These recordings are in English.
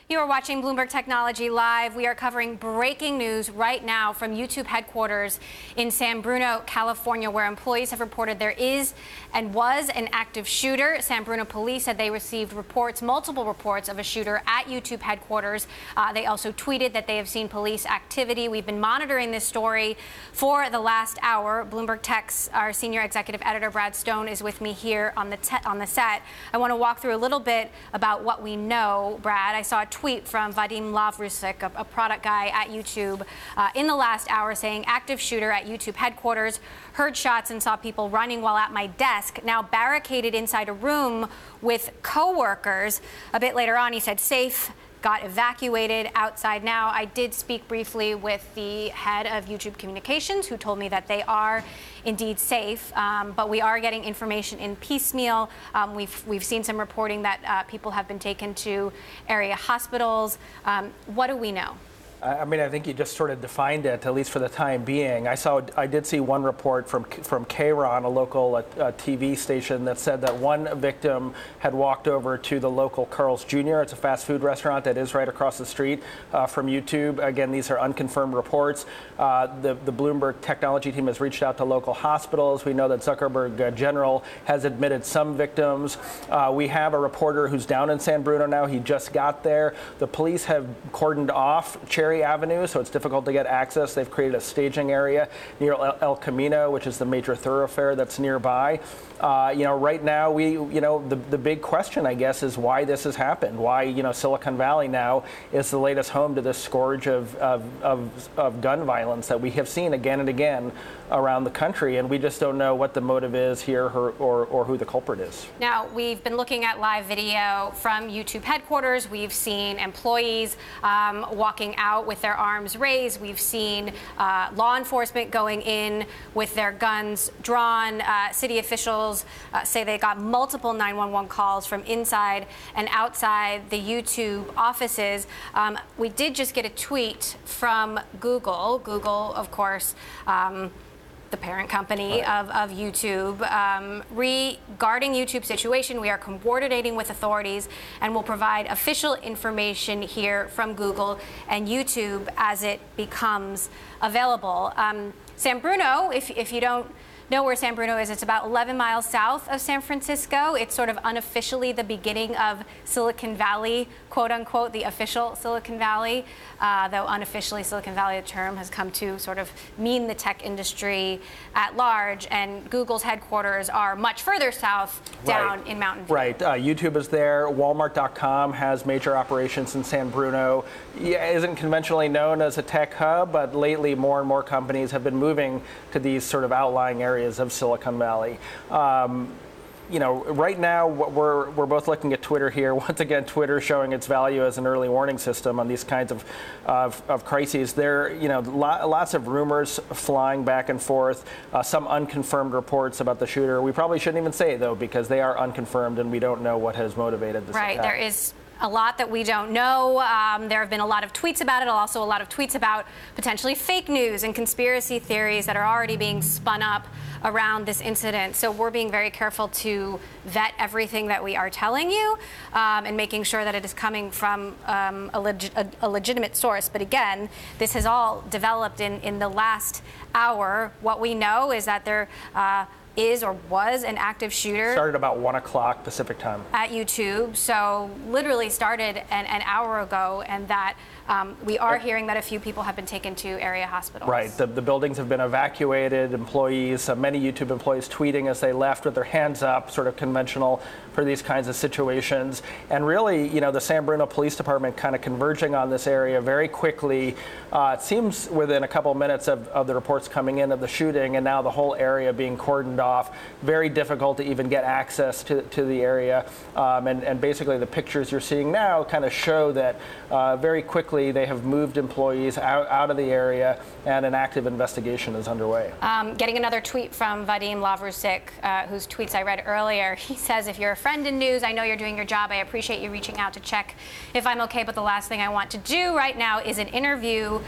You are watching Bloomberg Technology Live. We are covering breaking news right now from YouTube headquarters in San Bruno, California, where employees have reported there is and was an active shooter. San Bruno police said they received reports, multiple reports of a shooter at YouTube headquarters. They also tweeted that they have seen police activity. We've been monitoring this story for the last hour. Bloomberg Tech's our senior executive editor, Brad Stone, is with me here on the set. I want to walk through a little bit about what we know, Brad. I saw a tweet from Vadim Lavrusik, a product guy at YouTube, in the last hour saying active shooter at YouTube headquarters, heard shots and saw people running while at my desk, now barricaded inside a room with coworkers. A bit later on, he said safe, got evacuated outside now. I did speak briefly with the head of YouTube Communications, who told me that they are indeed safe, but we are getting information in piecemeal. We've seen some reporting that people have been taken to area hospitals. What do we know? I mean, I think you just sort of defined it, at least for the time being. I did see one report from Kron, a local TV station, that said that one victim had walked over to the local Carl's Jr. It's a fast food restaurant that is right across the street from YouTube. Again, these are unconfirmed reports. The Bloomberg technology team has reached out to local hospitals. We know that Zuckerberg General has admitted some victims. We have a reporter who's down in San Bruno now. He just got there. The police have cordoned off Cherry Avenue, so it's difficult to get access. They've created a staging area near El Camino, which is the major thoroughfare that's nearby. Right now, the big question, I guess, is why this has happened. Why, Silicon Valley now is the latest home to this scourge of gun violence that we have seen again and again around the country, and we just don't know what the motive is here or who the culprit is. Now, we've been looking at live video from YouTube headquarters. We've seen employees walking out with their arms raised. We've seen law enforcement going in with their guns drawn. City officials say they got multiple 911 calls from inside and outside the YouTube offices. We did just get a tweet from Google. Google, of course, the parent company of YouTube, regarding YouTube's situation. We are coordinating with authorities and will provide official information here from Google and YouTube as it becomes available. San Bruno, if you don't know where San Bruno is, it's about 11 miles south of San Francisco. It's sort of unofficially the beginning of Silicon Valley, quote unquote, the official Silicon Valley, though unofficially Silicon Valley, the term has come to sort of mean the tech industry at large, and Google's headquarters are much further south down in Mountain View. Right, YouTube is there. Walmart.com has major operations in San Bruno. Isn't conventionally known as a tech hub, but lately more and more companies have been moving to these sort of outlying areas of Silicon Valley. Right now, we're both looking at Twitter here. Once again, Twitter showing its value as an early warning system on these kinds of crises. There, lots of rumors flying back and forth. Some unconfirmed reports about the shooter. We probably shouldn't even say, though, because they are unconfirmed and we don't know what has motivated this attack. There is a lot that we don't know. There have been a lot of tweets about it, also a lot of tweets about potentially fake news and conspiracy theories that are already being spun up around this incident. So we're being very careful to vet everything that we are telling you and making sure that it is coming from a legitimate source. But again, this has all developed in the last hour. What we know is that there is or was an active shooter. Started about 1 o'clock Pacific time. At YouTube, so literally started an hour ago, and that we are hearing that a few people have been taken to area hospitals. Right, the buildings have been evacuated, employees, many YouTube employees tweeting as they left with their hands up, sort of conventional for these kinds of situations. And really, the San Bruno Police Department kind of converging on this area very quickly. It seems within a couple of minutes of the reports coming in of the shooting, and now the whole area being cordoned off. Very difficult to even get access to the area. And basically the pictures you're seeing now kind of show that very quickly they have moved employees out of the area, and an active investigation is underway. Getting another tweet from Vadim Lavrusik, whose tweets I read earlier. He says, if you're a friend in news, I know you're doing your job. I appreciate you reaching out to check if I'm okay, but the last thing I want to do right now is an interview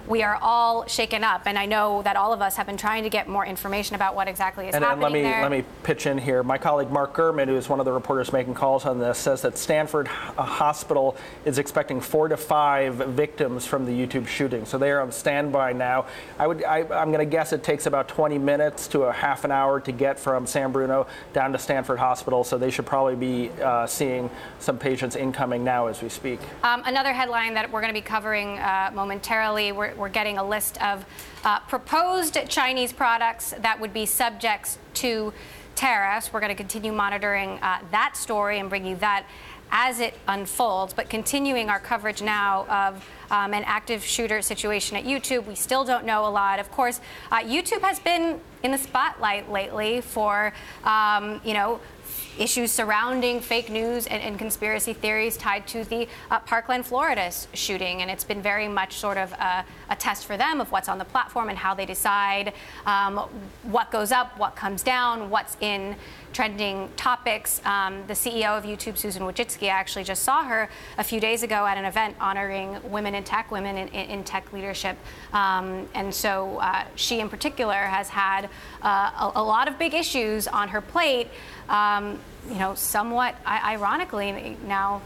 we are all shaken up. And I know that all of us have been trying to get more information about what exactly is happening there. Let me pitch in here. My colleague Mark Gurman, who is one of the reporters making calls on this, says that Stanford Hospital is expecting 4 to 5 victims from the YouTube shooting. So they are on standby now. I'm going to guess it takes about 20 minutes to a half an hour to get from San Bruno down to Stanford Hospital. So they should probably be seeing some patients incoming now as we speak. Another headline that we're going to be covering momentarily, we're getting a list of proposed Chinese products that would be subject to tariffs. We're going to continue monitoring that story and bring you that as it unfolds. But continuing our coverage now of an active shooter situation at YouTube, we still don't know a lot. Of course, YouTube has been in the spotlight lately for, issues surrounding fake news and conspiracy theories tied to the Parkland, Florida shooting. And it's been very much sort of a test for them of what's on the platform and how they decide what goes up, what comes down, what's in trending topics. The CEO of YouTube, Susan Wojcicki, I actually just saw her a few days ago at an event honoring women in tech, women in tech leadership. And so she in particular has had a lot of big issues on her plate, somewhat ironically now,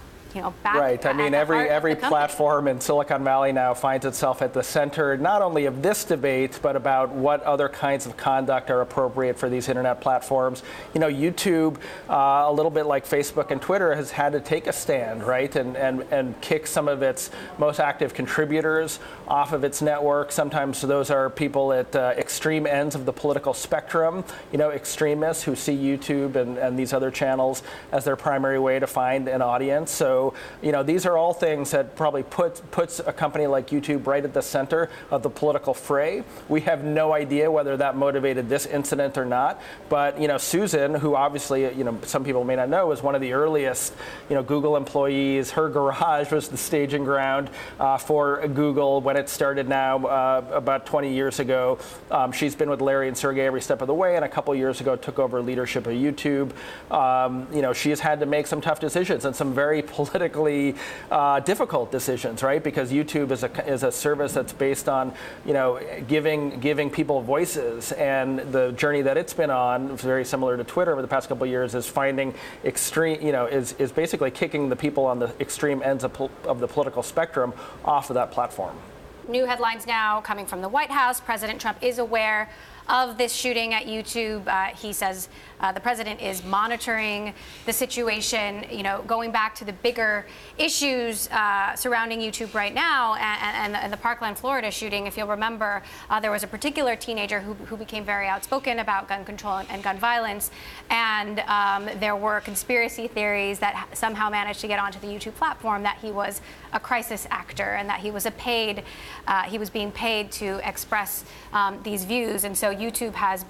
back. Right. I mean, every platform in Silicon Valley now finds itself at the center not only of this debate, but about what other kinds of conduct are appropriate for these internet platforms. YouTube, a little bit like Facebook and Twitter, has had to take a stand, right, and kick some of its most active contributors off of its network. Sometimes those are people at extreme ends of the political spectrum, extremists who see YouTube and these other channels as their primary way to find an audience. So, these are all things that probably puts a company like YouTube right at the center of the political fray. We have no idea whether that motivated this incident or not. But, Susan, who obviously, some people may not know, was one of the earliest, Google employees. Her garage was the staging ground for Google when it started now about 20 years ago. She's been with Larry and Sergey every step of the way, and a couple years ago took over leadership of YouTube. She has had to make some tough decisions and some very politically difficult decisions, right? Because YouTube is a service that's based on, giving people voices, and the journey that it's been on, very similar to Twitter over the past couple of years, is finding extreme, is basically kicking the people on the extreme ends of the political spectrum off of that platform. New headlines now coming from the White House. President Trump is aware of this shooting at YouTube. He says the president is monitoring the situation, going back to the bigger issues surrounding YouTube right now and the Parkland, Florida shooting. If you'll remember, there was a particular teenager who became very outspoken about gun control and gun violence. And there were conspiracy theories that somehow managed to get onto the YouTube platform that he was a crisis actor and that he was being paid to express these views. And so YouTube has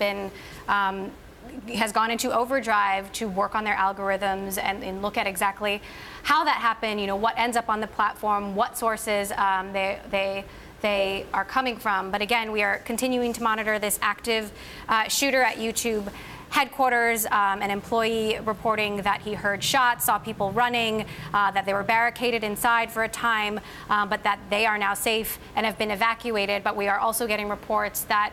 gone into overdrive to work on their algorithms and look at exactly how that happened, what ends up on the platform, what sources they are coming from. But again, we are continuing to monitor this active shooter at YouTube headquarters, an employee reporting that he heard shots, saw people running, that they were barricaded inside for a time, but that they are now safe and have been evacuated. But we are also getting reports that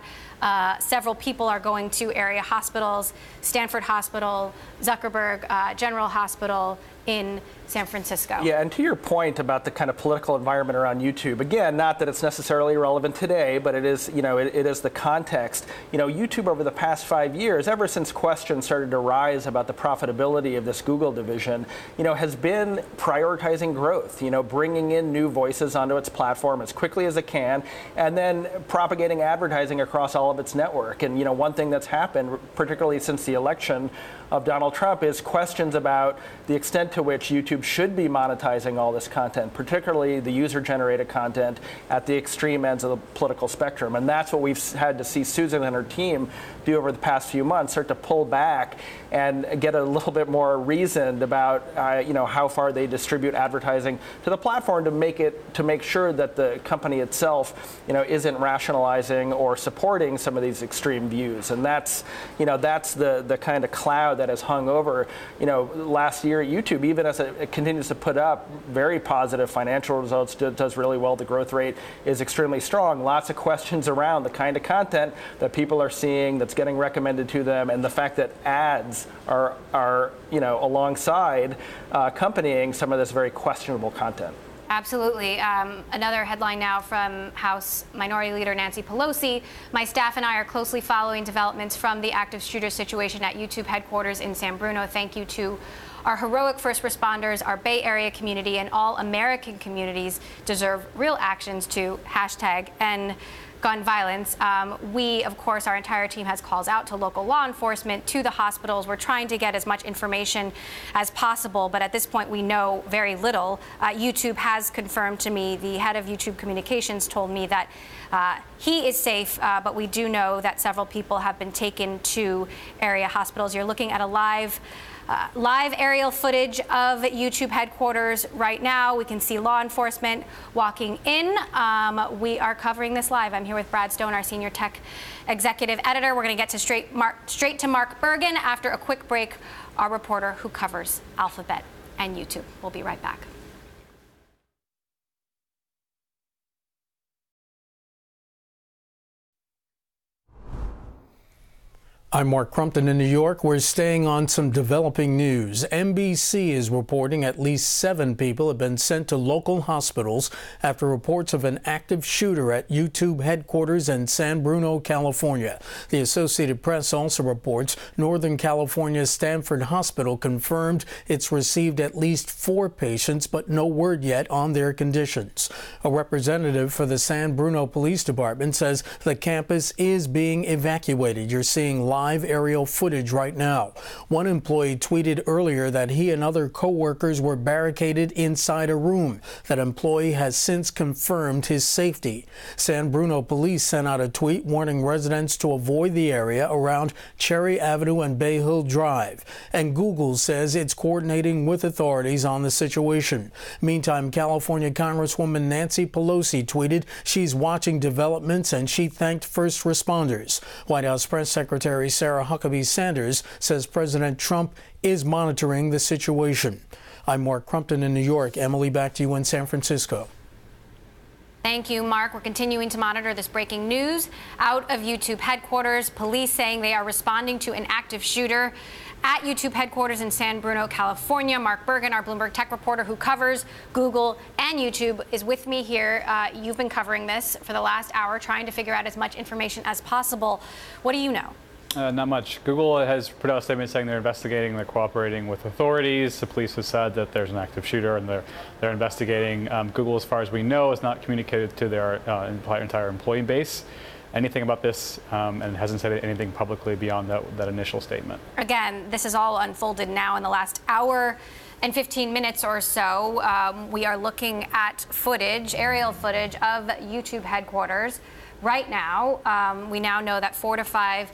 several people are going to area hospitals, Stanford Hospital, Zuckerberg General Hospital in San Francisco. Yeah, and to your point about the kind of political environment around YouTube, again, not that it's necessarily relevant today, but it is, it is the context. YouTube over the past 5 years, ever since questions started to rise about the profitability of this Google division, has been prioritizing growth, bringing in new voices onto its platform as quickly as it can, and then propagating advertising across all of its network. And, one thing that's happened, particularly since the election of Donald Trump, is questions about the extent to which YouTube should be monetizing all this content, particularly the user-generated content at the extreme ends of the political spectrum. And that's what we've had to see Susan and her team do over the past few months, start to pull back and get a little bit more reasoned about how far they distribute advertising to the platform to make sure that the company itself isn't rationalizing or supporting some of these extreme views. And that's the kind of cloud cloud that has hung over, last year YouTube, even as it continues to put up very positive financial results, does really well. The growth rate is extremely strong. Lots of questions around the kind of content that people are seeing that's getting recommended to them, and the fact that ads are alongside accompanying some of this very questionable content. Absolutely. Another headline now from House Minority Leader Nancy Pelosi. My staff and I are closely following developments from the active shooter situation at YouTube headquarters in San Bruno. Thank you to our heroic first responders. Our Bay Area community and all American communities deserve real actions to #end gun violence. We, of course, our entire team has calls out to local law enforcement, to the hospitals. We're trying to get as much information as possible, but at this point we know very little. YouTube has confirmed to me, the head of YouTube communications told me that he is safe, but we do know that several people have been taken to area hospitals. You're looking at a live aerial footage of YouTube headquarters right now. We can see law enforcement walking in. We are covering this live. I'm here with Brad Stone, our senior tech executive editor. We're going to get to straight to Mark Bergen after a quick break, our reporter who covers Alphabet and YouTube. We'll be right back. I'm Mark Crumpton in New York. We're staying on some developing news. NBC is reporting at least 7 people have been sent to local hospitals after reports of an active shooter at YouTube headquarters in San Bruno, California. The Associated Press also reports Northern California's Stanford Hospital confirmed it's received at least 4 patients, but no word yet on their conditions. A representative for the San Bruno Police Department says the campus is being evacuated. You're seeing live aerial footage right now. One employee tweeted earlier that he and other co-workers were barricaded inside a room. That employee has since confirmed his safety. San Bruno police sent out a tweet warning residents to avoid the area around Cherry Avenue and Bay Hill Drive. And Google says it's coordinating with authorities on the situation. Meantime, California Congresswoman Nancy Pelosi tweeted she's watching developments and she thanked first responders. White House Press Secretary Sarah Huckabee Sanders says President Trump is monitoring the situation. I'm Mark Crumpton in New York. Emily, back to you in San Francisco. Thank you, Mark. We're continuing to monitor this breaking news out of YouTube headquarters. Police saying they are responding to an active shooter at YouTube headquarters in San Bruno, California. Mark Bergen, our Bloomberg tech reporter who covers Google and YouTube, is with me here. You've been covering this for the last hour, trying to figure out as much information as possible. What do you know? Not much. Google has put out a statement saying they're investigating, they're cooperating with authorities. The police have said that there's an active shooter and they're investigating. Google, as far as we know, has not communicated to their entire employee base anything about this and hasn't said anything publicly beyond that initial statement. Again, this is all unfolded now in the last hour and 15 minutes or so. We are looking at footage, aerial footage of YouTube headquarters. Right now, we now know that 4 to 5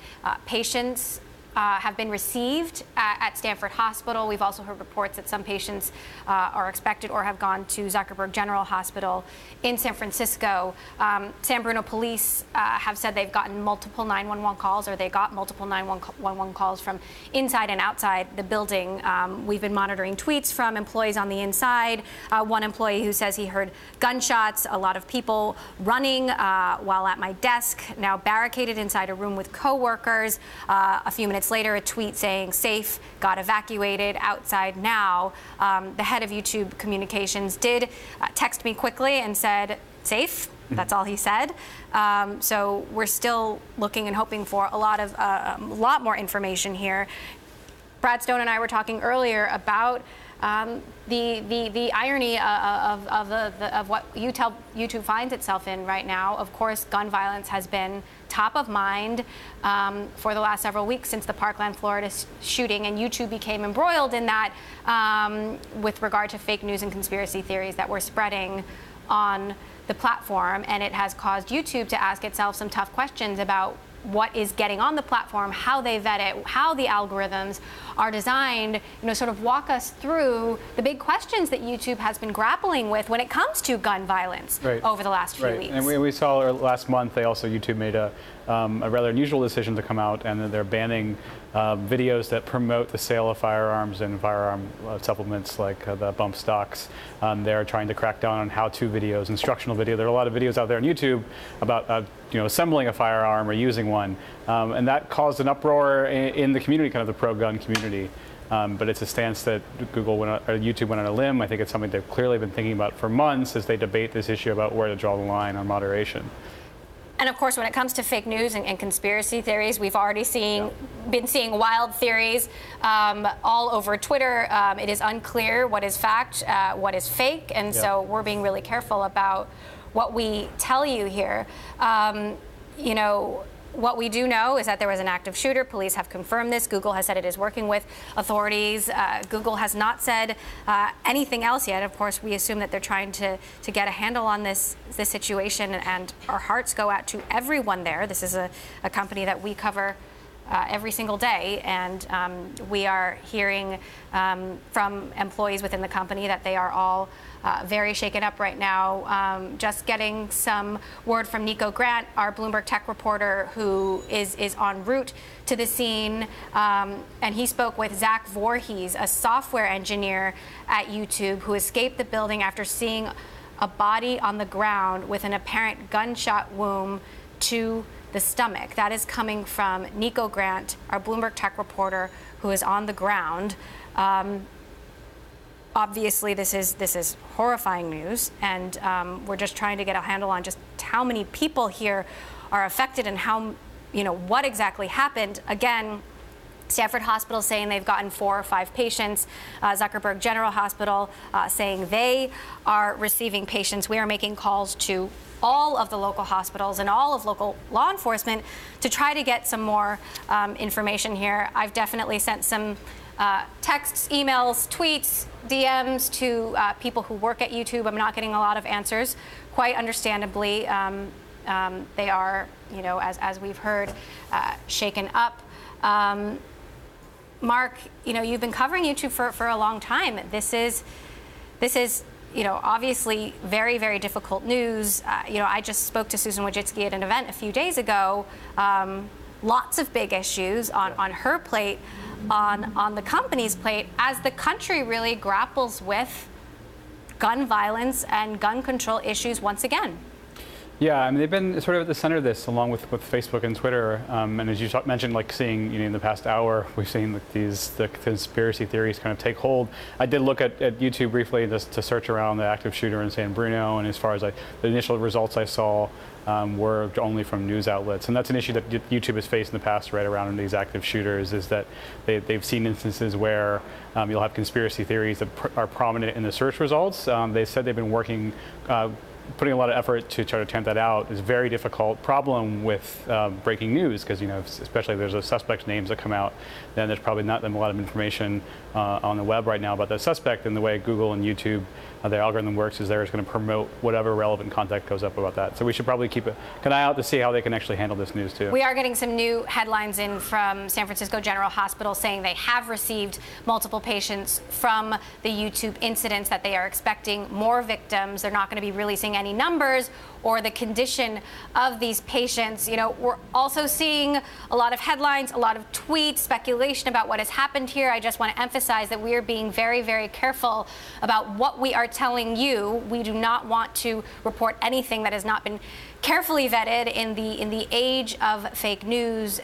patients have been received at Stanford Hospital. We've also heard reports that some patients are expected or have gone to Zuckerberg General Hospital in San Francisco. San Bruno police have said they've gotten multiple 911 calls, or they got multiple 911 calls from inside and outside the building. We've been monitoring tweets from employees on the inside. One employee who says he heard gunshots, a lot of people running while at my desk, now barricaded inside a room with coworkers. A few minutes later, a tweet saying safe, got evacuated, outside now. The head of YouTube communications did text me quickly and said safe. That's all he said. So we're still looking and hoping for a lot more information here. Brad Stone and I were talking earlier about the irony of what YouTube finds itself in right now. Of course, gun violence has been top of mind for the last several weeks since the Parkland, Florida shooting, and YouTube became embroiled in that with regard to fake news and conspiracy theories that were spreading on the platform, and it has caused YouTube to ask itself some tough questions about what is getting on the platform, how they vet it, how the algorithms are designed. Sort of walk us through the big questions that YouTube has been grappling with when it comes to gun violence over the last few weeks. And we saw last month, YouTube made a a rather unusual decision to come out, and they're banning videos that promote the sale of firearms and firearm supplements like the bump stocks. They're trying to crack down on how-to videos, instructional video. There are a lot of videos out there on YouTube about assembling a firearm or using one, and that caused an uproar in the community, kind of the pro-gun community. But it's a stance that YouTube went on a limb. I think it's something they've clearly been thinking about for months as they debate this issue about where to draw the line on moderation. And of course, when it comes to fake news and conspiracy theories, we've already been seeing wild theories all over Twitter. It is unclear what is fact, what is fake, and so we're being really careful about what we tell you here. What we do know is that there was an active shooter. Police have confirmed this. Google has said it is working with authorities. Google has not said anything else yet. Of course, we assume that they're trying to get a handle on this situation, and our hearts go out to everyone there. This is a company that we cover every single day, and we are hearing from employees within the company that they are all very shaken up right now. Just getting some word from Nico Grant, our Bloomberg tech reporter, who is en route to the scene, and he spoke with Zach Voorhees, a software engineer at YouTube, who escaped the building after seeing a body on the ground with an apparent gunshot wound to the stomach. That is coming from Nico Grant, our Bloomberg tech reporter, who is on the ground. Obviously, this is horrifying news, and we're just trying to get a handle on just how many people here are affected and how, what exactly happened. Again, Stanford Hospital saying they've gotten 4 or 5 patients. Zuckerberg General Hospital saying they are receiving patients. We are making calls to all of the local hospitals and all of local law enforcement to try to get some more information here. I've definitely sent some texts, emails, tweets, DMs to people who work at YouTube. I'm not getting a lot of answers, quite understandably. They are, as we've heard, shaken up. Mark, you've been covering YouTube for a long time. This is obviously very, very difficult news. I just spoke to Susan Wojcicki at an event a few days ago. Lots of big issues on her plate, on the company's plate, as the country really grapples with gun violence and gun control issues once again. Yeah, I mean, they've been sort of at the center of this, along with Facebook and Twitter. And as you mentioned, seeing, in the past hour, we've seen the conspiracy theories kind of take hold. I did look at YouTube briefly just to search around the active shooter in San Bruno, and as far as the initial results I saw were only from news outlets. And that's an issue that YouTube has faced in the past right around these active shooters, is that they've seen instances where you'll have conspiracy theories that are prominent in the search results. They said they've been working putting a lot of effort to try to tamp that out. Is a very difficult problem with breaking news, because especially if there's a suspect's names that come out, then there's probably not a lot of information on the web right now about the suspect. And the way Google and YouTube, their algorithm works, is they're just going to promote whatever relevant content goes up about that. So we should probably keep an eye out to see how they can actually handle this news too. We are getting some new headlines in from San Francisco General Hospital saying they have received multiple patients from the YouTube incidents, that they are expecting more victims. They're not going to be releasing any numbers or the condition of these patients. We're also seeing a lot of headlines, a lot of tweets, speculation about what has happened here. I just want to emphasize that we are being very, very careful about what we are telling you. We do not want to report anything that has not been carefully vetted in the age of fake news,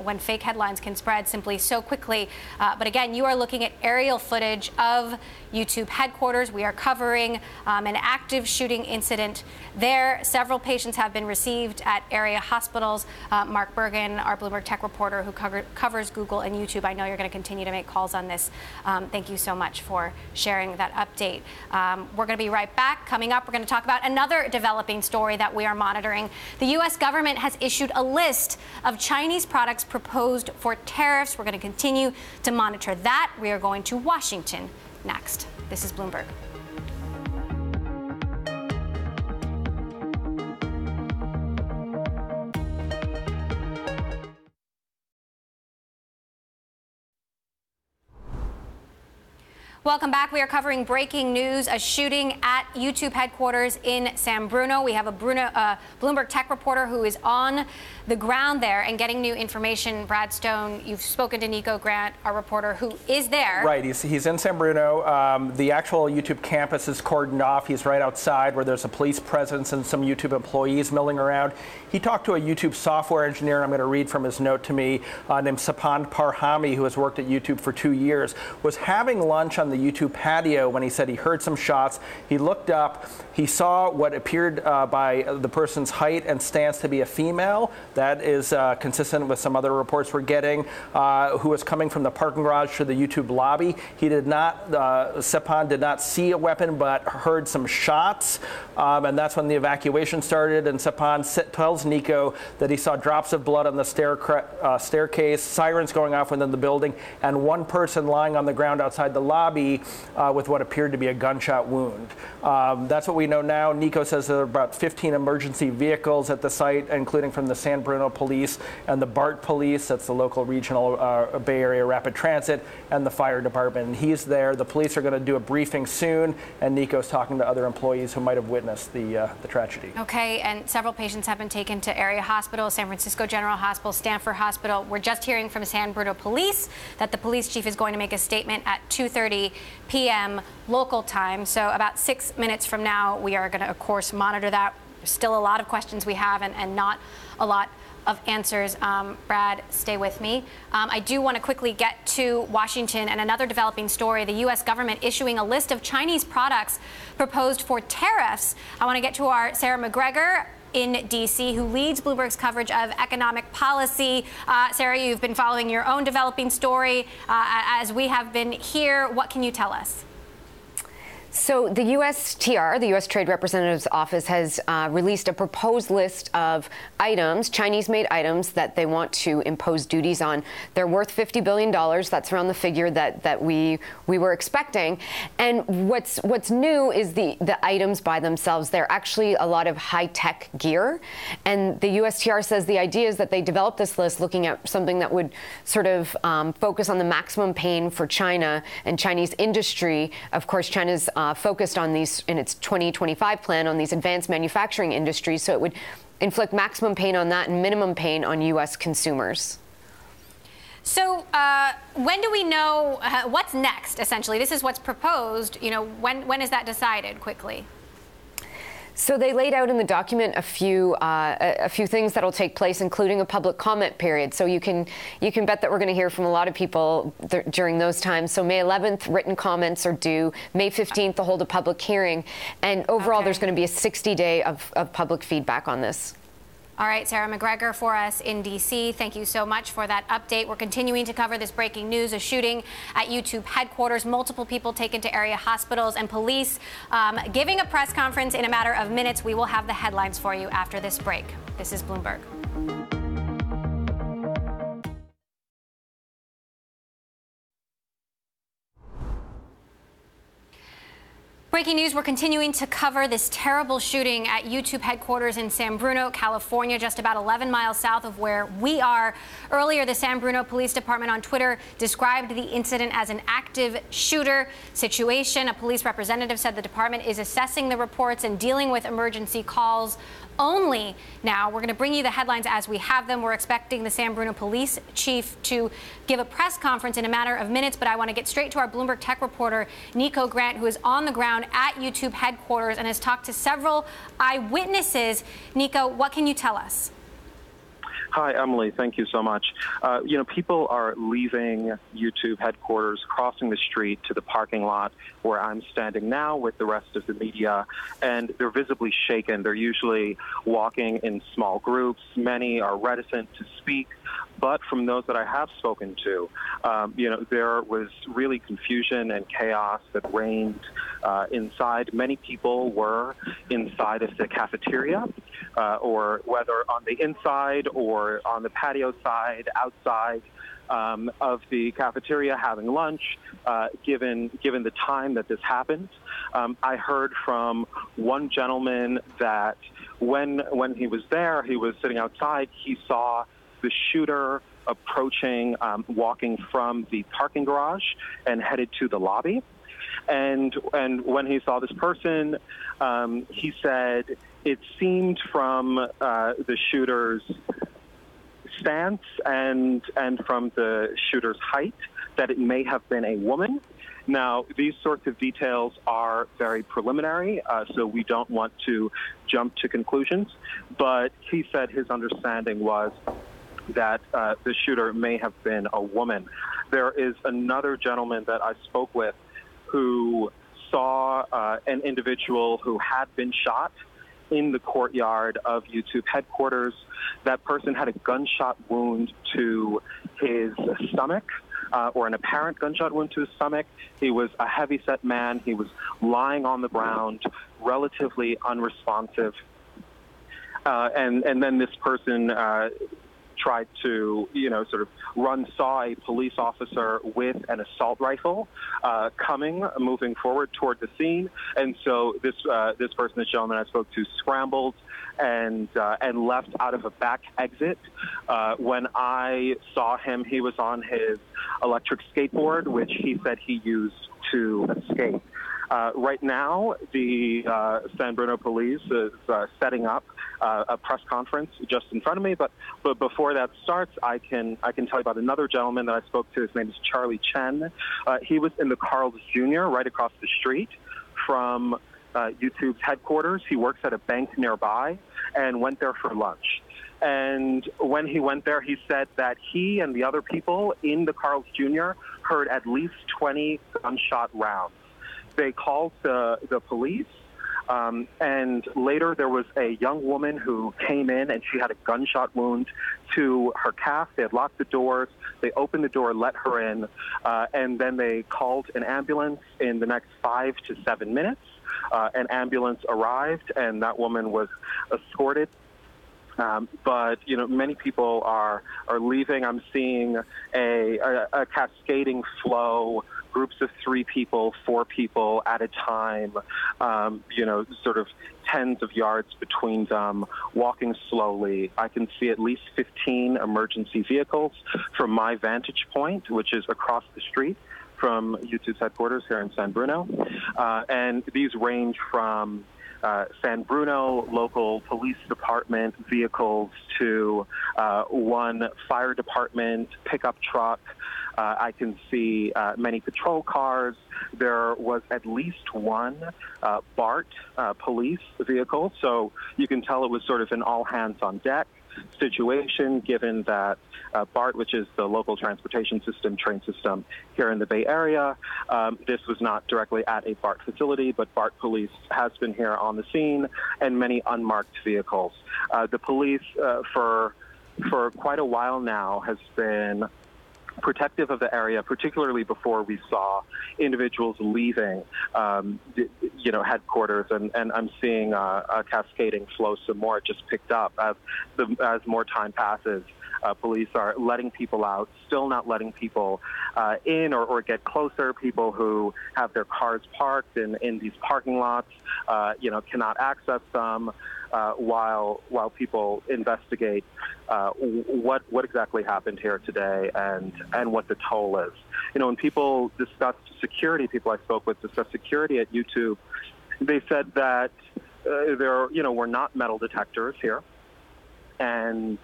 when fake headlines can spread simply so quickly. But again, you are looking at aerial footage of YouTube headquarters. We are covering an active shooting incident there. Several patients have been received at area hospitals. Mark Bergen, our Bloomberg tech reporter who covers Google and YouTube, I know you're going to continue to make calls on this. Thank you so much for sharing that update. We're going to be right back. Coming up, we're going to talk about another developing story that we are monitoring. The U.S. government has issued a list of Chinese products proposed for tariffs. We're going to continue to monitor that. We are going to Washington next. This is Bloomberg. Welcome back. We are covering breaking news, a shooting at YouTube headquarters in San Bruno. We have a Bloomberg tech reporter who is on the ground there and getting new information. Brad Stone, you've spoken to Nico Grant, our reporter, who is there. Right, he's in San Bruno. The actual YouTube campus is cordoned off. He's right outside where there's a police presence and some YouTube employees milling around. He talked to a YouTube software engineer, I'm going to read from his note to me, named Sapan Parhami, who has worked at YouTube for 2 years, was having lunch on the YouTube patio when he said he heard some shots. He looked up, he saw what appeared by the person's height and stance to be a female. That is consistent with some other reports we're getting, who was coming from the parking garage to the YouTube lobby. He did not, Sapan did not see a weapon, but heard some shots, and that's when the evacuation started. And Sapan tells Nico that he saw drops of blood on the staircase, sirens going off within the building, and one person lying on the ground outside the lobby with what appeared to be a gunshot wound. That's what we know now. Nico says there are about 15 emergency vehicles at the site, including from the San Bruno Police and the BART Police, that's the local regional Bay Area Rapid Transit, and the fire department. And he's there. The police are going to do a briefing soon, and Nico's talking to other employees who might have witnessed the tragedy. Okay, and several patients have been taken to area hospitals, San Francisco General Hospital, Stanford Hospital. We're just hearing from San Bruno Police that the police chief is going to make a statement at 2:30 p.m. local time. So about 6 minutes from now, we are going to, of course, monitor that. There's still a lot of questions we have and not a lot of answers. Brad, stay with me. I do want to quickly get to Washington and another developing story, the U.S. government issuing a list of Chinese products proposed for tariffs. I want to get to our Sarah McGregor in D.C., who leads Bloomberg's coverage of economic policy. Sarah, you've been following your own developing story as we have been here. What can you tell us? So the USTR, the U.S. Trade Representative's Office, has released a proposed list of items, Chinese-made items, that they want to impose duties on. They're worth $50 billion. That's around the figure that we were expecting. And what's new is the items by themselves. They're actually a lot of high-tech gear. And the USTR says the idea is that they developed this list looking at something that would sort of focus on the maximum pain for China and Chinese industry. Of course, China's focused on these in its 2025 plan on these advanced manufacturing industries, so it would inflict maximum pain on that and minimum pain on U.S. consumers. So when do we know what's next, essentially? This is what's proposed. You know, when is that decided quickly? So they laid out in the document a few things that'll take place, including a public comment period. So you can bet that we're going to hear from a lot of people during those times. So May 11th, written comments are due. May 15th, they'll hold a public hearing. And overall, there's going to be a 60-day of public feedback on this. All right, Sarah McGregor for us in D.C. Thank you so much for that update. We're continuing to cover this breaking news, a shooting at YouTube headquarters, multiple people taken to area hospitals, and police giving a press conference in a matter of minutes. We will have the headlines for you after this break. This is Bloomberg. Breaking news, we're continuing to cover this terrible shooting at YouTube headquarters in San Bruno, California, just about 11 miles south of where we are. Earlier, the San Bruno Police Department on Twitter described the incident as an active shooter situation. A police representative said the department is assessing the reports and dealing with emergency calls only. Now, we're going to bring you the headlines as we have them. We're expecting the San Bruno police chief to give a press conference in a matter of minutes, but I want to get straight to our Bloomberg tech reporter, Nico Grant, who is on the ground at YouTube headquarters and has talked to several eyewitnesses. Nico, what can you tell us? Hi, Emily. Thank you so much. People are leaving YouTube headquarters, crossing the street to the parking lot where I'm standing now with the rest of the media, and they're visibly shaken. They're usually walking in small groups. Many are reticent to speak. But from those that I have spoken to, there was really confusion and chaos that reigned inside. Many people were inside of the cafeteria, or whether on the inside or on the patio side, outside of the cafeteria having lunch, given the time that this happened. I heard from one gentleman that when he was there, he was sitting outside, he saw the shooter approaching, walking from the parking garage and headed to the lobby. And when he saw this person, he said it seemed from the shooter's stance and from the shooter's height that it may have been a woman. Now, these sorts of details are very preliminary, so we don't want to jump to conclusions. But he said his understanding was that the shooter may have been a woman. There is another gentleman that I spoke with who saw an individual who had been shot in the courtyard of YouTube headquarters. That person had a gunshot wound to his stomach, or an apparent gunshot wound to his stomach. He was a heavy-set man. He was lying on the ground, relatively unresponsive. And then this person tried to, sort of saw a police officer with an assault rifle moving forward toward the scene. And so this person, this gentleman I spoke to, scrambled and left out of a back exit. When I saw him, he was on his electric skateboard, which he said he used to escape. Right now, the San Bruno police is setting up a press conference just in front of me. But before that starts, I can tell you about another gentleman that I spoke to. His name is Charlie Chen. He was in the Carl's Jr. right across the street from YouTube's headquarters. He works at a bank nearby and went there for lunch. And when he went there, he said that he and the other people in the Carl's Jr. heard at least 20 gunshot rounds. They called the police, and later there was a young woman who came in, and she had a gunshot wound to her calf. They had locked the doors. They opened the door, let her in, and then they called an ambulance. In the next 5 to 7 minutes, an ambulance arrived, and that woman was escorted. But many people are leaving. I'm seeing a cascading flow, groups of 3 people, 4 people at a time, sort of tens of yards between them, walking slowly. I can see at least 15 emergency vehicles from my vantage point, which is across the street from YouTube's headquarters here in San Bruno. And these range from San Bruno local police department vehicles to one fire department pickup truck. I can see many patrol cars. There was at least one BART police vehicle, so you can tell it was sort of an all-hands-on-deck situation, given that BART, which is the local transportation system, train system here in the Bay Area, this was not directly at a BART facility, but BART police has been here on the scene, and many unmarked vehicles. The police, for quite a while now, has been protective of the area, particularly before we saw individuals leaving, headquarters, and I'm seeing a cascading flow some more. It just picked up as more time passes. Police are letting people out, still not letting people in or get closer. People who have their cars parked in these parking lots, cannot access them while people investigate what exactly happened here today and what the toll is. When people discussed security, people I spoke with discussed security at YouTube, they said that there were not metal detectors here. And,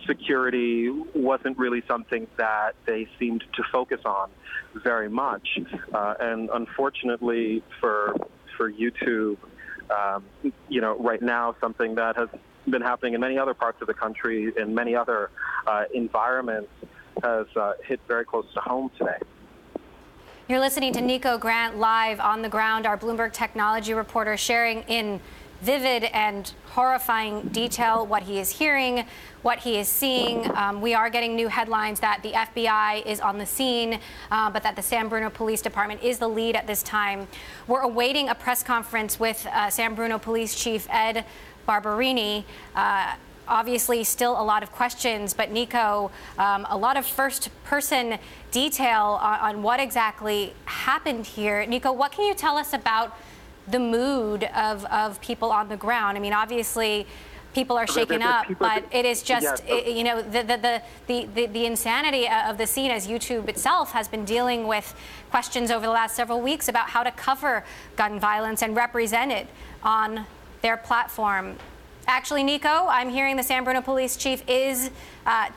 security wasn't really something that they seemed to focus on very much. And unfortunately for YouTube, right now, something that has been happening in many other parts of the country, in many other environments, has hit very close to home today. You're listening to Nico Grant live on the ground, our Bloomberg technology reporter, sharing in vivid and horrifying detail what he is hearing, what he is seeing. We are getting new headlines that the FBI is on the scene, but that the San Bruno Police Department is the lead at this time. We're awaiting a press conference with San Bruno Police Chief Ed Barberini. Obviously, still a lot of questions, but Nico, a lot of first-person detail on what exactly happened here. Nico, what can you tell us about the mood of people on the ground? I mean, obviously, people are shaken up, but it is just, the insanity of the scene, as YouTube itself has been dealing with questions over the last several weeks about how to cover gun violence and represent it on their platform. Actually, Nico, I'm hearing the San Bruno Police Chief is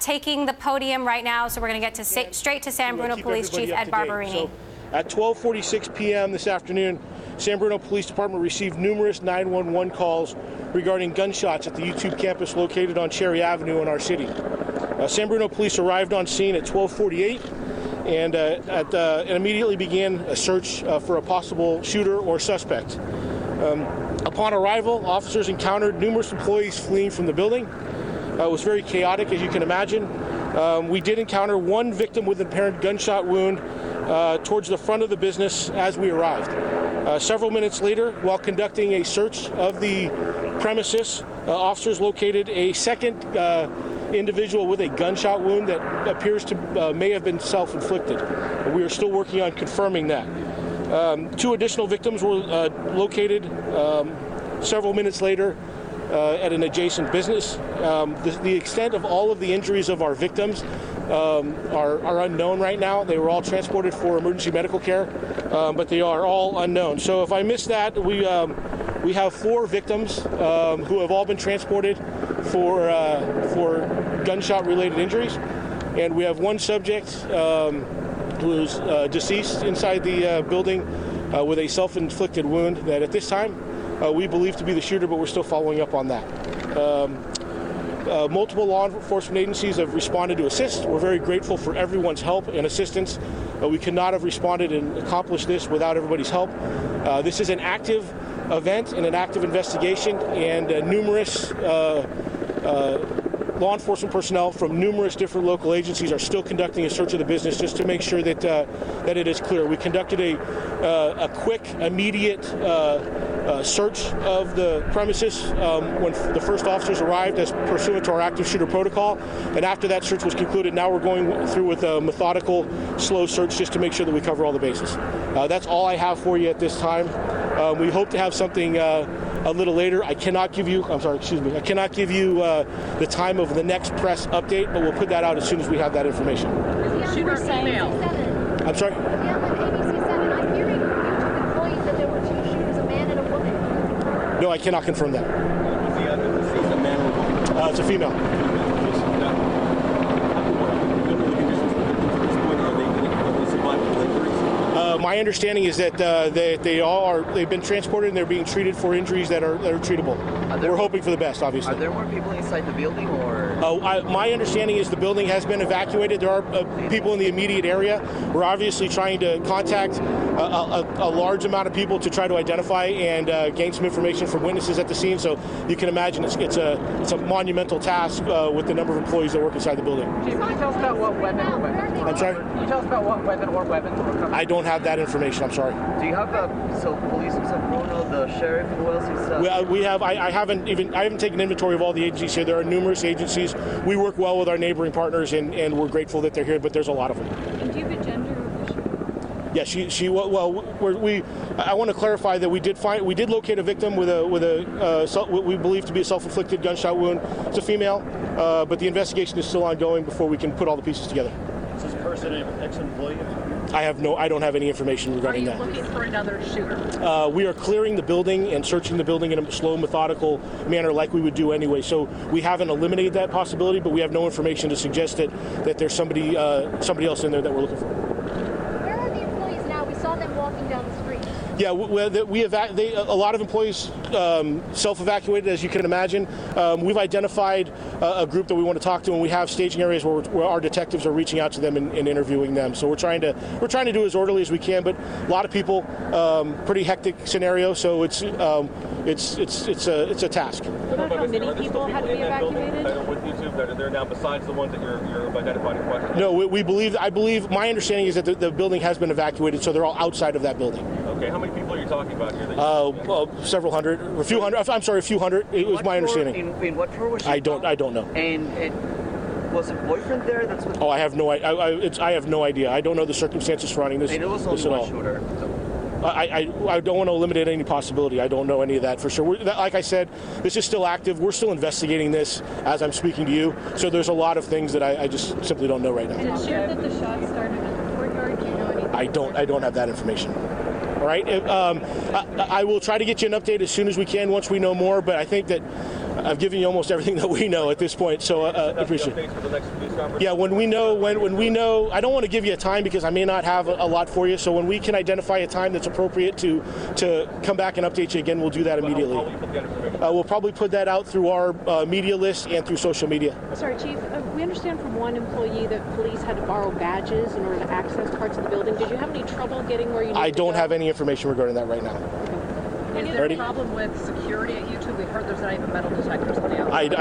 taking the podium right now, so we're going to get to straight to San Bruno Police Chief Ed Barberini. So, at 12:46 p.m. this afternoon, San Bruno Police Department received numerous 911 calls regarding gunshots at the YouTube campus located on Cherry Avenue in our city. San Bruno Police arrived on scene at 12:48 and immediately began a search for a possible shooter or suspect. Upon arrival, officers encountered numerous employees fleeing from the building. It was very chaotic, as you can imagine. We did encounter one victim with an apparent gunshot wound towards the front of the business as we arrived. Several minutes later, while conducting a search of the premises, officers located a second individual with a gunshot wound that appears to may have been self-inflicted. We are still working on confirming that. Two additional victims were located several minutes later at an adjacent business. The extent of all of the injuries of our victims are unknown right now. They were all transported for emergency medical care, but they are all unknown. So if I missed that, we have 4 victims who have all been transported for gunshot-related injuries, and we have one subject who is deceased inside the building with a self-inflicted wound that at this time we believe to be the shooter, but we're still following up on that. Multiple law enforcement agencies have responded to assist. We're very grateful for everyone's help and assistance. We could not have responded and accomplished this without everybody's help. This is an active event and an active investigation, and numerous law enforcement personnel from numerous different local agencies are still conducting a search of the business just to make sure that that it is clear. We conducted a quick, immediate search of the premises when the first officers arrived as pursuant to our active shooter protocol, and after that search was concluded, now we're going through with a methodical, slow search just to make sure that we cover all the bases. That's all I have for you at this time. We hope to have something a little later. I cannot give you, I cannot give you the time of the next press update, but we'll put that out as soon as we have that information. Shooter female. I'm sorry? I'm hearing employees that there were 2 shooters, a man and a woman. No, I cannot confirm that. Is a man or a woman? It's a female. My understanding is that they've been transported and they're being treated for injuries that are treatable. We're hoping for the best, obviously. Are there more people inside the building, or? My understanding is the building has been evacuated. There are people in the immediate area. We're obviously trying to contact a large amount of people to try to identify and gain some information from witnesses at the scene. So you can imagine it's a monumental task with the number of employees that work inside the building. Chief, can you tell us about what weapon or weapons? I'm sorry? Can you tell us about what weapon or weapons were covered? I don't have that information. I'm sorry. Do you have police in San Bruno, the sheriff, who else is? We have. I haven't taken inventory of all the agencies here. There are numerous agencies. We work well with our neighboring partners, and we're grateful that they're here. But there's a lot of them. And do you have a gender of the shooter? Yeah, I want to clarify that we did locate a victim with what we believe to be a self-inflicted gunshot wound. It's a female, but the investigation is still ongoing before we can put all the pieces together. Is this person an ex-employee? I don't have any information regarding that. Are you looking for another shooter? We are clearing the building and searching the building in a slow, methodical manner like we would do anyway. So we haven't eliminated that possibility, but we have no information to suggest that there's somebody else in there that we're looking for. Where are the employees now? We saw them walking down the street. Yeah, a lot of employees self-evacuated, as you can imagine. We've identified a group that we want to talk to, and we have staging areas where our detectives are reaching out to them and interviewing them. So we're trying to do as orderly as we can, but a lot of people, pretty hectic scenario. So it's a task. About how many people had to be evacuated? That are with YouTube that are there now, besides the ones that you're identifying in question? No, I believe my understanding is that the building has been evacuated, so they're all outside of that building. Okay, how many people are you talking about here? Several hundred, or a few hundred. I'm sorry, a few hundred. It was my understanding. In what floor was she? I don't know. And was her boyfriend there? That's what. Oh, I have no idea. I don't know the circumstances surrounding this. And it was only one shooter. So. I don't want to eliminate any possibility. I don't know any of that for sure. Like I said, this is still active. We're still investigating this as I'm speaking to you. So there's a lot of things that I just simply don't know right now. And it shared that the shots started at the courtyard. Do you know anything? I don't have that information. All right. I will try to get you an update as soon as we can once we know more. But I think that I've given you almost everything that we know at this point, so appreciate it. Yeah, when we know, I don't want to give you a time because I may not have a lot for you. So when we can identify a time that's appropriate to come back and update you again, we'll do that immediately. We'll probably put that out through our media list and through social media. Sorry, Chief. We understand from one employee that police had to borrow badges in order to access parts of the building. Did you have any trouble getting where you needed to go? I don't have any information regarding that right now. Is there a problem with security at YouTube? We heard there's not even metal detectors on the outside.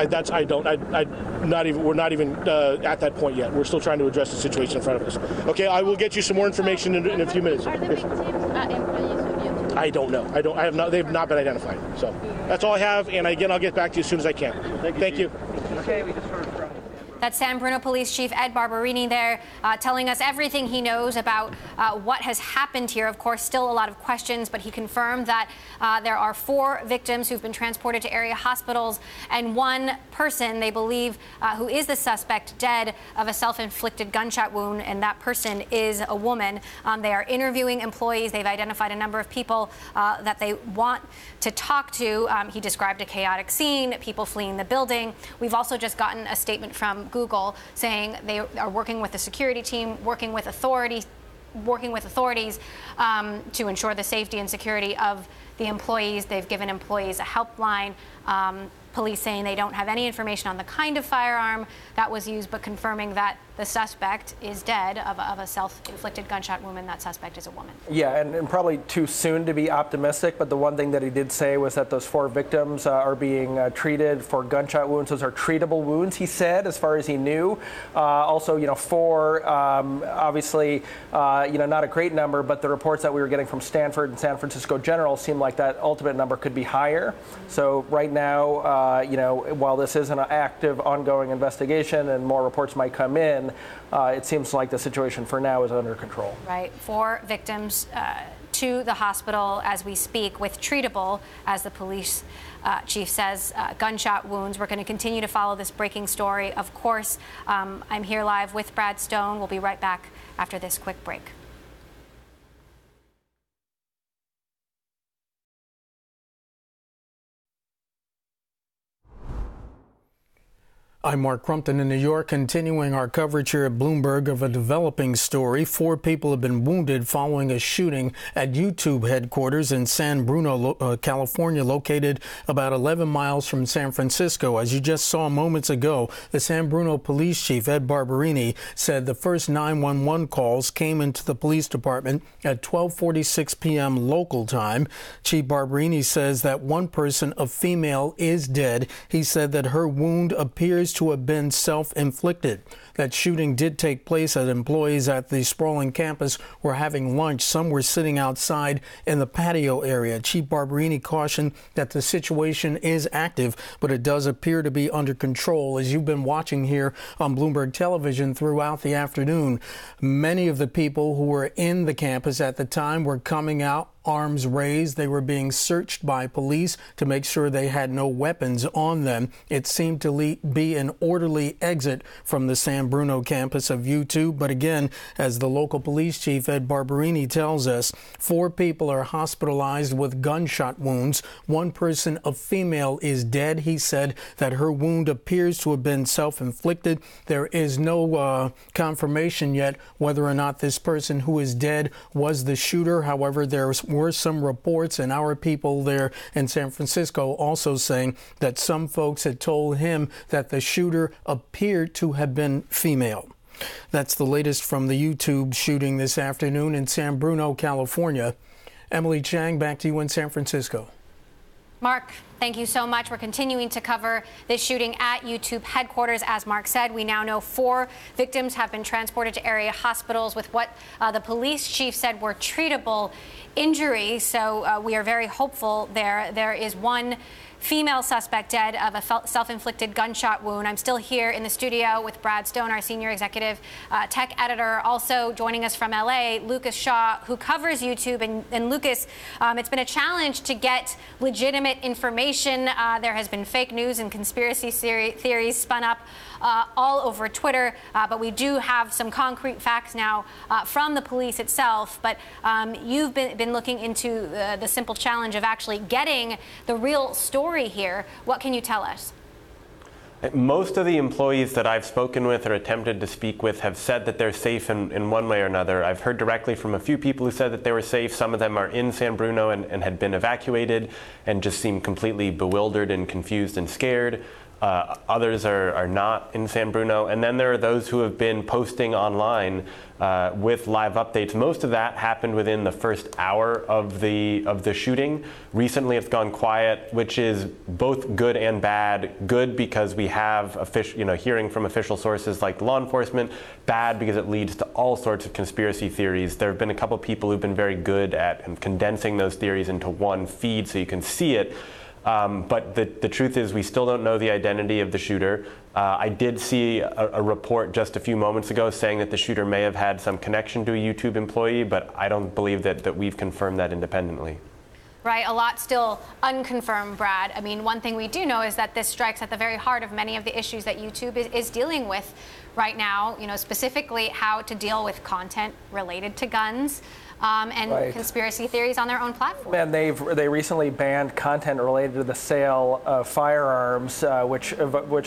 We're not even at that point yet. We're still trying to address the situation in front of us. Okay, I will get you some more information in a few minutes. Are the victims employees of YouTube? I don't know. I have not. They've not been identified. So that's all I have. And again, I'll get back to you as soon as I can. Thank you. Okay, we just heard from. That's San Bruno Police Chief Ed Barberini there telling us everything he knows about what has happened here. Of course, still a lot of questions, but he confirmed that there are 4 victims who've been transported to area hospitals and 1 person they believe who is the suspect dead of a self-inflicted gunshot wound, and that person is a woman. They are interviewing employees. They've identified a number of people that they want to talk to. He described a chaotic scene, people fleeing the building. We've also just gotten a statement from Google saying they are working with the security team, working with authorities to ensure the safety and security of the employees. They've given employees a helpline. Police saying they don't have any information on the kind of firearm that was used, but confirming that the suspect is dead of a self-inflicted gunshot wound, and that suspect is a woman. Yeah, and probably too soon to be optimistic, but the one thing that he did say was that those 4 victims are being treated for gunshot wounds. Those are treatable wounds, he said, as far as he knew. Also, 4, obviously, not a great number, but the reports that we were getting from Stanford and San Francisco General seem like that ultimate number could be higher. So right now, while this is an active, ongoing investigation and more reports might come in, it seems like the situation for now is under control. Right. 4 victims to the hospital as we speak with treatable, as the police chief says, gunshot wounds. We're going to continue to follow this breaking story. Of course, I'm here live with Brad Stone. We'll be right back after this quick break. I'm Mark Crumpton in New York, continuing our coverage here at Bloomberg of a developing story. 4 people have been wounded following a shooting at YouTube headquarters in San Bruno, California, located about 11 miles from San Francisco. As you just saw moments ago, the San Bruno police chief, Ed Barberini, said the first 911 calls came into the police department at 12:46 p.m. local time. Chief Barberini says that 1 person, a female, is dead. He said that her wound appears to have been self-inflicted. That shooting did take place as employees at the sprawling campus were having lunch. Some were sitting outside in the patio area. Chief Barberini cautioned that the situation is active, but it does appear to be under control. As you've been watching here on Bloomberg Television throughout the afternoon, many of the people who were in the campus at the time were coming out, arms raised. They were being searched by police to make sure they had no weapons on them. It seemed to be an orderly exit from the San Bruno campus of YouTube. But again, as the local police chief, Ed Barberini, tells us, 4 people are hospitalized with gunshot wounds. 1 person, a female, is dead. He said that her wound appears to have been self-inflicted. There is no confirmation yet whether or not this person who is dead was the shooter. However, there were some reports, and our people there in San Francisco also saying that some folks had told him that the shooter appeared to have been female. That's the latest from the YouTube shooting this afternoon in San Bruno, California. Emily Chang, back to you in San Francisco. Mark, thank you so much. We're continuing to cover this shooting at YouTube headquarters. As Mark said, we now know 4 victims have been transported to area hospitals with what the police chief said were treatable injuries. So we are very hopeful there. There is 1 female suspect dead of a self-inflicted gunshot wound. I'm still here in the studio with Brad Stone, our senior executive tech editor. Also joining us from LA, Lucas Shaw, who covers YouTube. And Lucas, it's been a challenge to get legitimate information. There has been fake news and conspiracy theories spun up all over Twitter, but we do have some concrete facts now from the police itself. But you've been looking into the simple challenge of actually getting the real story story here. What can you tell us? Most of the employees that I've spoken with or attempted to speak with have said that they're safe in one way or another. I've heard directly from a few people who said that they were safe. Some of them are in San Bruno and had been evacuated and just seem completely bewildered and confused and scared. Others are not in San Bruno. And then there are those who have been posting online with live updates. Most of that happened within the first hour of the shooting. Recently it's gone quiet, which is both good and bad. Good because we have hearing from official sources like law enforcement. Bad because it leads to all sorts of conspiracy theories. There have been a couple people who've been very good at condensing those theories into one feed so you can see it. But the truth is we still don't know the identity of the shooter. I did see a report just a few moments ago saying that the shooter may have had some connection to a YouTube employee, but I don't believe that we've confirmed that independently. Right, a lot still unconfirmed, Brad. I mean, one thing we do know is that this strikes at the very heart of many of the issues that YouTube is dealing with right now, specifically how to deal with content related to guns. And conspiracy theories on their own platform. And they recently banned content related to the sale of firearms, which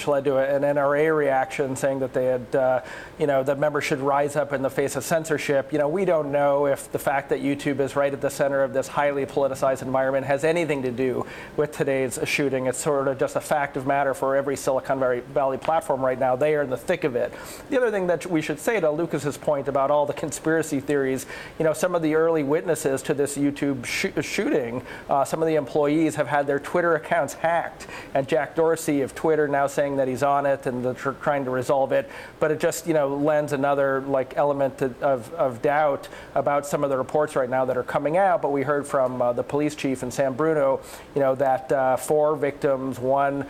led to an NRA reaction saying that they had, that members should rise up in the face of censorship. We don't know if the fact that YouTube is right at the center of this highly politicized environment has anything to do with today's shooting. It's sort of just a fact of matter for every Silicon Valley platform right now. They are in the thick of it. The other thing that we should say to Lucas's point about all the conspiracy theories, some of the early witnesses to this YouTube shooting, some of the employees have had their Twitter accounts hacked, and Jack Dorsey of Twitter now saying that he's on it and they're trying to resolve it. But it just lends another element of doubt about some of the reports right now that are coming out. But we heard from the police chief in San Bruno, that 4 victims, 1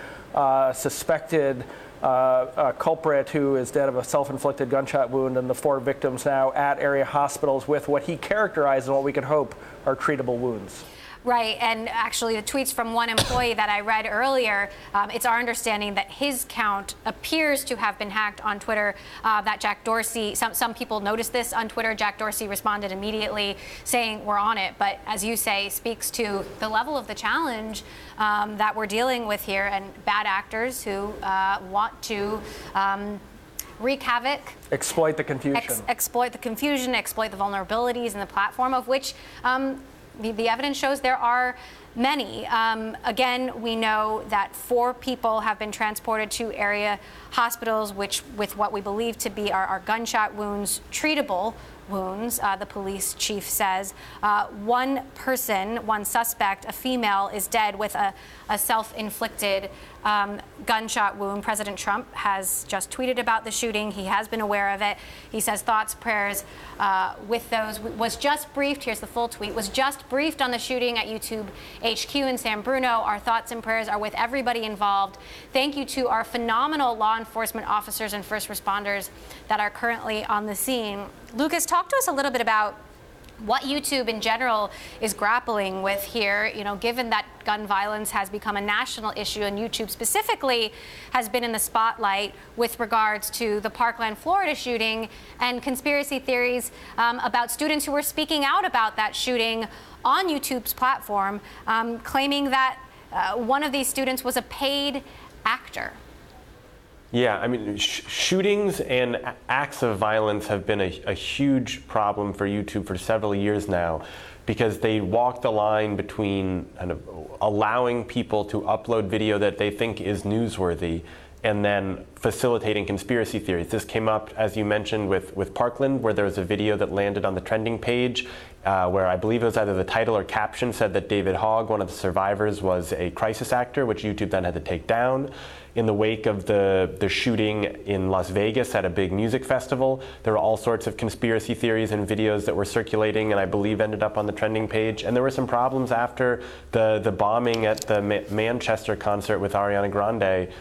suspected culprit who is dead of a self-inflicted gunshot wound, and the 4 victims now at area hospitals with what he characterized and what we could hope are treatable wounds. Right, and actually the tweets from one employee that I read earlier, it's our understanding that his account appears to have been hacked on Twitter, that Jack Dorsey, some people noticed this on Twitter. Jack Dorsey responded immediately saying we're on it, but as you say, speaks to the level of the challenge that we're dealing with here, and bad actors who want to wreak havoc. Exploit the confusion. Exploit the confusion, exploit the vulnerabilities in the platform, of which the evidence shows there are many. Again, we know that 4 people have been transported to area hospitals, which with what we believe to be our gunshot wounds, treatable wounds, the police chief says. 1 person, 1 suspect, a female, is dead with a self-inflicted gunshot wound. President Trump has just tweeted about the shooting. He has been aware of it. He says thoughts, prayers with those. Was just briefed, here's the full tweet, was just briefed on the shooting at YouTube HQ in San Bruno. Our thoughts and prayers are with everybody involved. Thank you to our phenomenal law enforcement officers and first responders that are currently on the scene. Lucas, talk to us a little bit about what YouTube in general is grappling with here, given that gun violence has become a national issue and YouTube specifically has been in the spotlight with regards to the Parkland, Florida shooting and conspiracy theories about students who were speaking out about that shooting on YouTube's platform, claiming that one of these students was a paid actor. Yeah, I mean, shootings and acts of violence have been a huge problem for YouTube for several years now, because they walk the line between kind of allowing people to upload video that they think is newsworthy and then facilitating conspiracy theories. This came up, as you mentioned, with Parkland, where there was a video that landed on the trending page where I believe it was either the title or caption said that David Hogg, one of the survivors, was a crisis actor, which YouTube then had to take down. In the wake of the shooting in Las Vegas at a big music festival, there were all sorts of conspiracy theories and videos that were circulating and I believe ended up on the trending page. And there were some problems after the bombing at the Manchester concert with Ariana Grande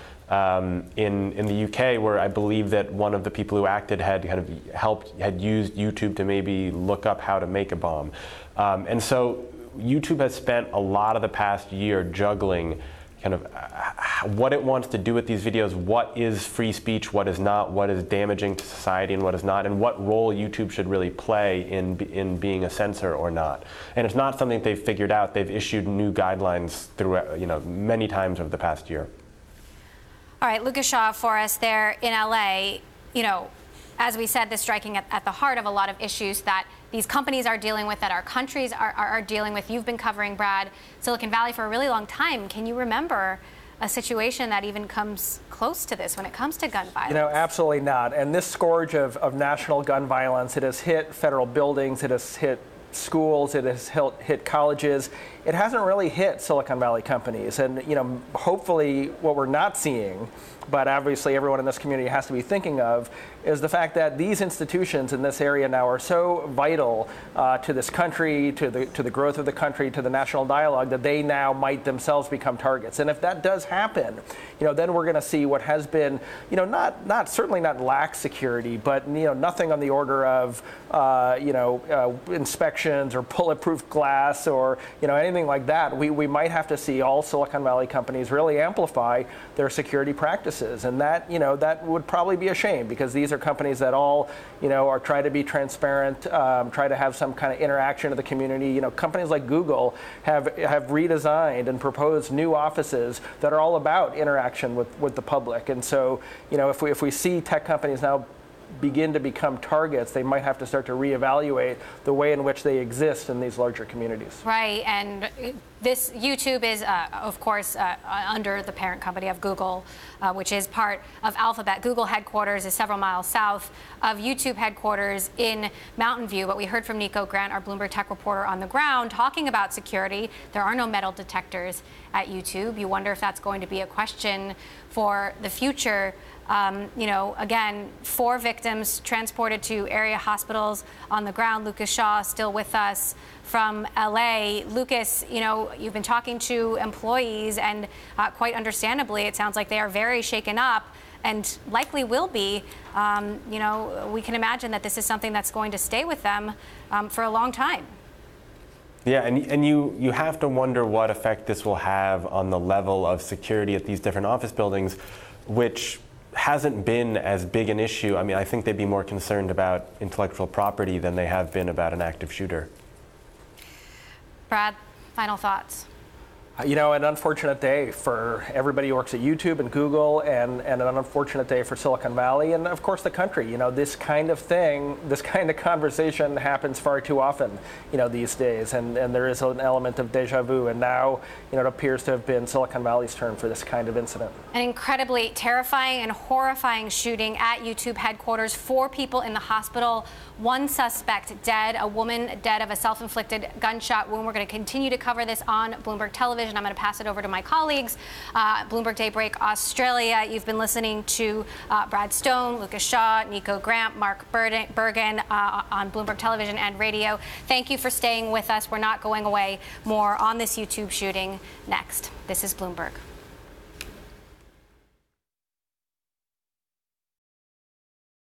in the UK, where I believe that one of the people who acted had kind of had used YouTube to maybe look up how to make a bomb. And so YouTube has spent a lot of the past year juggling kind of what it wants to do with these videos, what is free speech, what is not, what is damaging to society and what is not, and what role YouTube should really play in being a censor or not. And it's not something they've figured out. They've issued new guidelines throughout, many times over the past year. All right, Lucas Shaw for us there in LA. As we said, this striking at the heart of a lot of issues that these companies are dealing with, that our countries are dealing with. You've been covering, Brad, Silicon Valley for a really long time. Can you remember a situation that even comes close to this when it comes to gun violence? Absolutely not. And this scourge of national gun violence, it has hit federal buildings, it has hit schools, it has hit colleges. It hasn't really hit Silicon Valley companies. And, hopefully what we're not seeing, but obviously everyone in this community has to be thinking of, is the fact that these institutions in this area now are so vital to this country, to the growth of the country, to the national dialogue, that they now might themselves become targets. And if that does happen, then we're going to see what has been, certainly not lax security, but nothing on the order of inspections or bulletproof glass or anything like that. We might have to see all Silicon Valley companies really amplify their security practices, and that that would probably be a shame, because these are companies that all are trying to be transparent, try to have some kind of interaction with the community. Companies like Google have redesigned and proposed new offices that are all about interaction with the public. And so if we see tech companies now begin to become targets, they might have to start to reevaluate the way in which they exist in these larger communities. Right, and this YouTube is, of course, under the parent company of Google, which is part of Alphabet. Google headquarters is several miles south of YouTube headquarters in Mountain View. But we heard from Nico Grant, our Bloomberg tech reporter on the ground, talking about security. There are no metal detectors at YouTube. You wonder if that's going to be a question for the future. Again, 4 victims transported to area hospitals on the ground. Lucas Shaw still with us from LA. Lucas, you've been talking to employees, and quite understandably, it sounds like they are very shaken up and likely will be. We can imagine that this is something that's going to stay with them for a long time. Yeah, and you have to wonder what effect this will have on the level of security at these different office buildings, which hasn't been as big an issue. I mean, I think they'd be more concerned about intellectual property than they have been about an active shooter. Brad, final thoughts? An unfortunate day for everybody who works at YouTube and Google, and an unfortunate day for Silicon Valley and, of course, the country. This kind of thing, this kind of conversation happens far too often, these days. And there is an element of deja vu. And now, it appears to have been Silicon Valley's turn for this kind of incident. An incredibly terrifying and horrifying shooting at YouTube headquarters. 4 people in the hospital, 1 suspect dead, a woman dead of a self-inflicted gunshot wound. We're going to continue to cover this on Bloomberg Television. I'm going to pass it over to my colleagues. Bloomberg Daybreak Australia. You've been listening to Brad Stone, Lucas Shaw, Nico Grant, Mark Bergen on Bloomberg Television and Radio. Thank you for staying with us. We're not going away. More on this YouTube shooting next. This is Bloomberg.